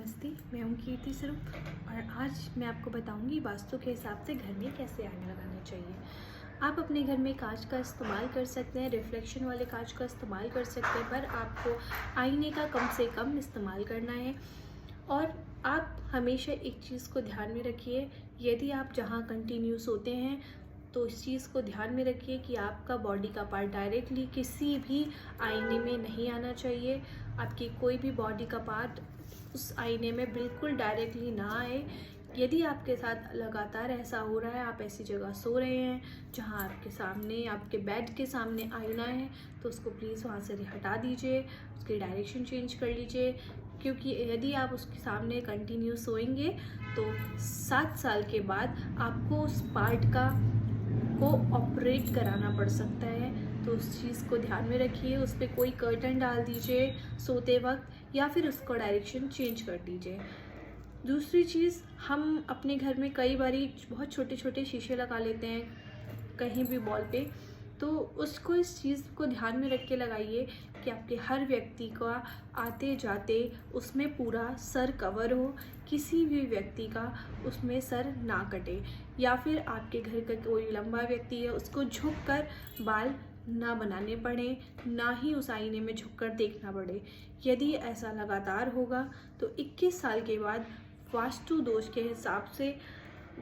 नमस्ते, मैं हूँ कीर्ति स्वरूप और आज मैं आपको बताऊँगी वास्तु के हिसाब से घर में कैसे आईना लगाना चाहिए। आप अपने घर में कांच का इस्तेमाल कर सकते हैं, रिफ्लेक्शन वाले कांच का इस्तेमाल कर सकते हैं, पर आपको आईने का कम से कम इस्तेमाल करना है। और आप हमेशा एक चीज़ को ध्यान में रखिए, यदि आप जहाँ कंटिन्यू सोते हैं तो इस चीज़ को ध्यान में रखिए कि आपका बॉडी का पार्ट डायरेक्टली किसी भी आईने में नहीं आना चाहिए। आपकी कोई भी बॉडी का पार्ट उस आईने में बिल्कुल डायरेक्टली ना आए। यदि आपके साथ लगातार ऐसा हो रहा है, आप ऐसी जगह सो रहे हैं जहां आपके सामने, आपके बेड के सामने आईना है, तो उसको प्लीज़ वहां से हटा दीजिए, उसकी डायरेक्शन चेंज कर लीजिए। क्योंकि यदि आप उसके सामने कंटिन्यू सोएंगे तो 7 साल के बाद आपको उस पार्ट को ऑपरेट कराना पड़ सकता है। तो उस चीज़ को ध्यान में रखिए, उस पर कोई कर्टन डाल दीजिए सोते वक्त या फिर उसको डायरेक्शन चेंज कर दीजिए। दूसरी चीज़, हम अपने घर में कई बारी बहुत छोटे छोटे शीशे लगा लेते हैं कहीं भी वॉल पे, तो उसको इस चीज़ को ध्यान में रख के लगाइए कि आपके हर व्यक्ति का आते जाते उसमें पूरा सर कवर हो, किसी भी व्यक्ति का उसमें सर ना कटे, या फिर आपके घर का कोई लंबा व्यक्ति है उसको झुककर बाल ना बनाने पड़े, ना ही उस आईने में झुककर देखना पड़े। यदि ऐसा लगातार होगा तो 21 साल के बाद वास्तु दोष के हिसाब से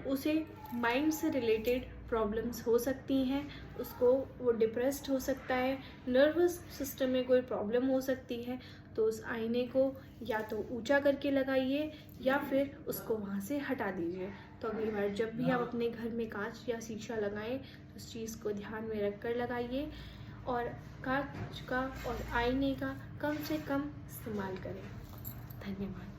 उसे माइंड से रिलेटेड प्रॉब्लम्स हो सकती हैं, उसको वो डिप्रेस्ड हो सकता है, नर्वस सिस्टम में कोई प्रॉब्लम हो सकती है। तो उस आईने को या तो ऊंचा करके लगाइए या फिर उसको वहाँ से हटा दीजिए। तो अगली बार जब भी आप अपने घर में कांच या शीशा लगाएं तो उस चीज़ को ध्यान में रख कर लगाइए और कांच का और आईने का कम से कम इस्तेमाल करें। धन्यवाद।